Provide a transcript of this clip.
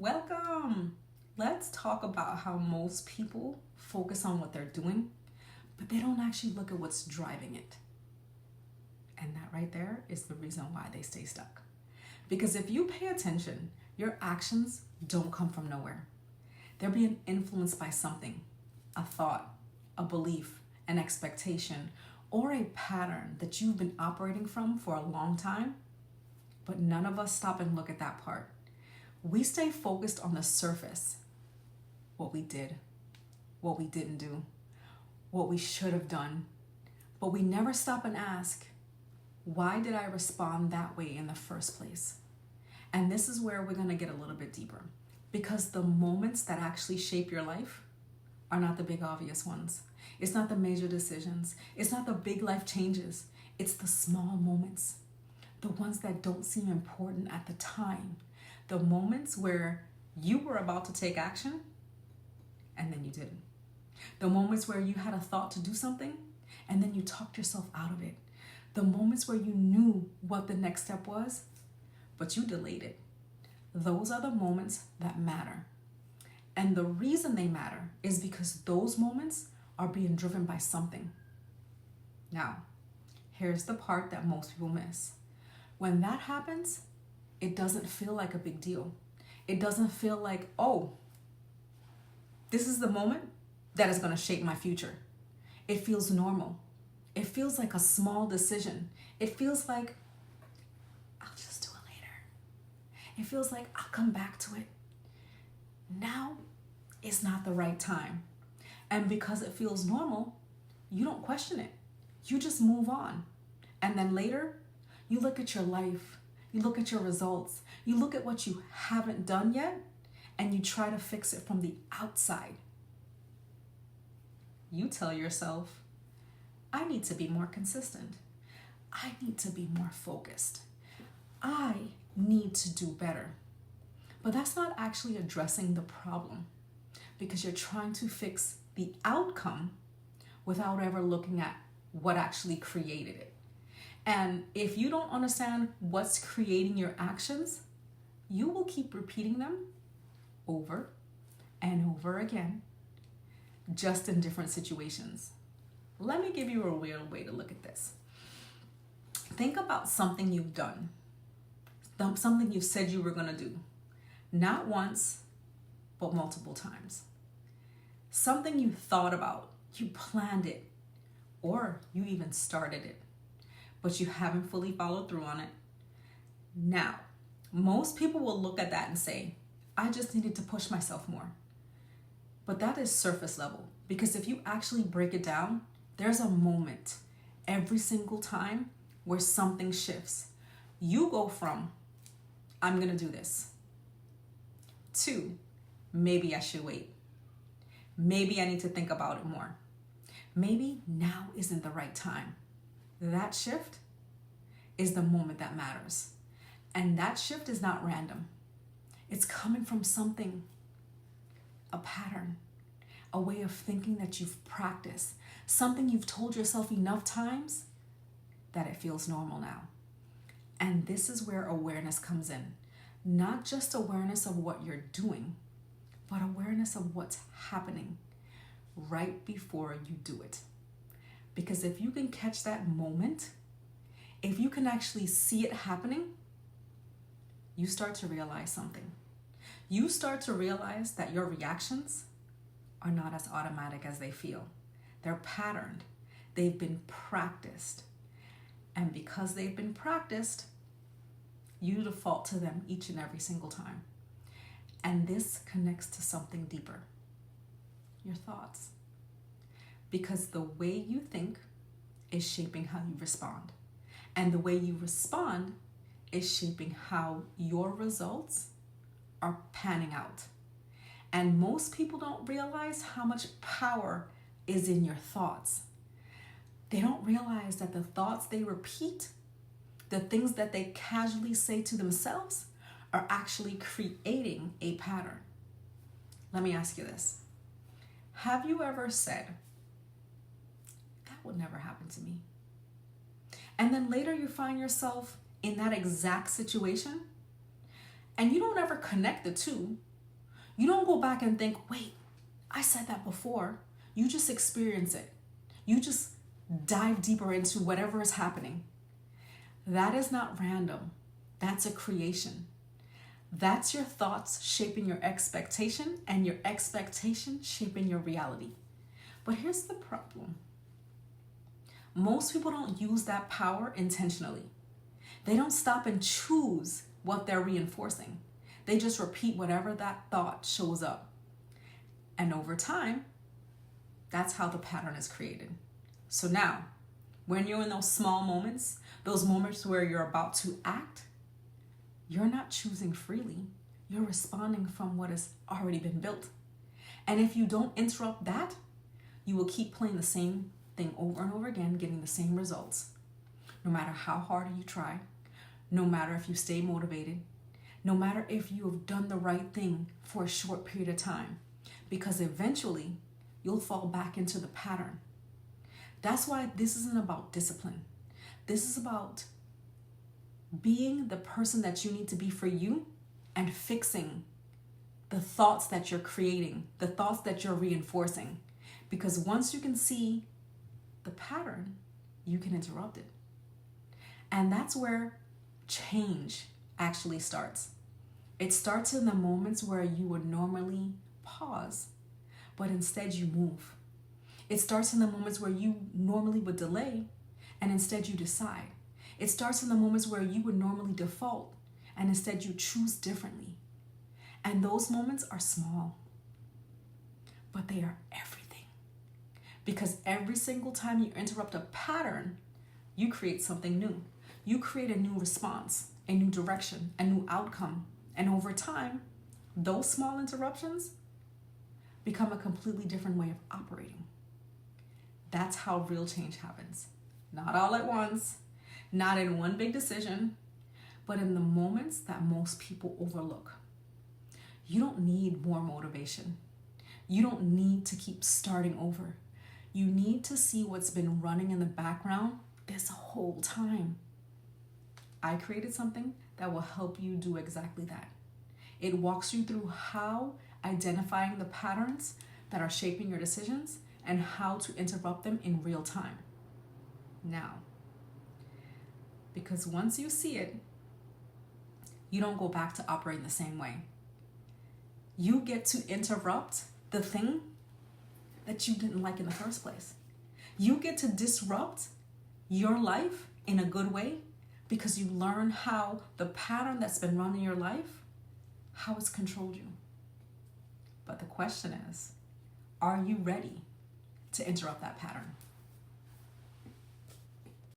Welcome. Let's talk about how most people focus on what they're doing, but they don't actually look at what's driving it. And that right there is the reason why they stay stuck. Because if you pay attention, your actions don't come from nowhere. They're being influenced by something, a thought, a belief, an expectation, or a pattern that you've been operating from for a long time. But none of us stop and look at that part. We stay focused on the surface, what we did, what we didn't do, what we should have done, but we never stop and ask, why did I respond that way in the first place? And this is where we're going to get a little bit deeper, because the moments that actually shape your life are not the big obvious ones. It's not the major decisions. It's not the big life changes. It's the small moments, the ones that don't seem important at the time. The moments where you were about to take action and then you didn't. The moments where you had a thought to do something and then you talked yourself out of it. The moments where you knew what the next step was, but you delayed it. Those are the moments that matter. And the reason they matter is because those moments are being driven by something. Now, here's the part that most people miss. When that happens, it doesn't feel like a big deal. It doesn't feel like, oh, this is the moment that is going to shape my future. It feels normal. It feels like a small decision. It feels like, I'll just do it later. It feels like I'll come back to it. Now is not the right time. And because it feels normal, you don't question it. You just move on. And then later, you look at your life. You look at your results. You look at what you haven't done yet, and you try to fix it from the outside. You tell yourself, I need to be more consistent. I need to be more focused. I need to do better. But that's not actually addressing the problem, because you're trying to fix the outcome without ever looking at what actually created it. And if you don't understand what's creating your actions, you will keep repeating them over and over again, just in different situations. Let me give you a real way to look at this. Think about something you've done, something you said you were going to do, not once, but multiple times. Something you thought about, you planned it, or you even started it, but you haven't fully followed through on it. Now, most people will look at that and say, I just needed to push myself more. But that is surface level, because if you actually break it down, there's a moment every single time where something shifts. You go from, I'm gonna do this, to, maybe I should wait. Maybe I need to think about it more. Maybe now isn't the right time. That shift is the moment that matters. And that shift is not random. It's coming from something, a pattern, a way of thinking that you've practiced, something you've told yourself enough times that it feels normal now. And this is where awareness comes in. Not just awareness of what you're doing, but awareness of what's happening right before you do it. Because if you can catch that moment, if you can actually see it happening, you start to realize something. You start to realize that your reactions are not as automatic as they feel. They're patterned. They've been practiced. And because they've been practiced, you default to them each and every single time. And this connects to something deeper, your thoughts. Because the way you think is shaping how you respond. And the way you respond is shaping how your results are panning out. And most people don't realize how much power is in your thoughts. They don't realize that the thoughts they repeat, the things that they casually say to themselves, are actually creating a pattern. Let me ask you this. Have you ever said, that would never happen to me? And then later you find yourself in that exact situation and you don't ever connect the two, You don't go back and think, wait, I said that before. You just experience it. You just dive deeper into whatever is happening. That is not random. That's a creation. That's your thoughts shaping your expectation, and your expectation shaping your reality. But here's the problem. Most people don't use that power intentionally. They don't stop and choose what they're reinforcing. They just repeat whatever that thought shows up. And over time, that's how the pattern is created. So now, when you're in those small moments, those moments where you're about to act, you're not choosing freely. You're responding from what has already been built. And if you don't interrupt that, you will keep playing the same thing over and over again, getting the same results. No matter how hard you try, no matter if you stay motivated, no matter if you have done the right thing for a short period of time, because eventually you'll fall back into the pattern. That's why this isn't about discipline. This is about being the person that you need to be for you and fixing the thoughts that you're creating, the thoughts that you're reinforcing. Because once you can see the pattern, you can interrupt it. And that's where change actually starts. It starts in the moments where you would normally pause, but instead you move. It starts in the moments where you normally would delay, and instead you decide. It starts in the moments where you would normally default, and instead you choose differently. And those moments are small, but they are everything. Because every single time you interrupt a pattern, you create something new. You create a new response, a new direction, a new outcome. And over time, those small interruptions become a completely different way of operating. That's how real change happens. Not all at once, not in one big decision, but in the moments that most people overlook. You don't need more motivation. You don't need to keep starting over. You need to see what's been running in the background this whole time. I created something that will help you do exactly that. It walks you through how identifying the patterns that are shaping your decisions and how to interrupt them in real time. Now, because once you see it, you don't go back to operating the same way. You get to interrupt the thing that you didn't like in the first place. You get to disrupt your life in a good way because you learn how the pattern that's been running your life, how it's controlled you. But the question is, are you ready to interrupt that pattern?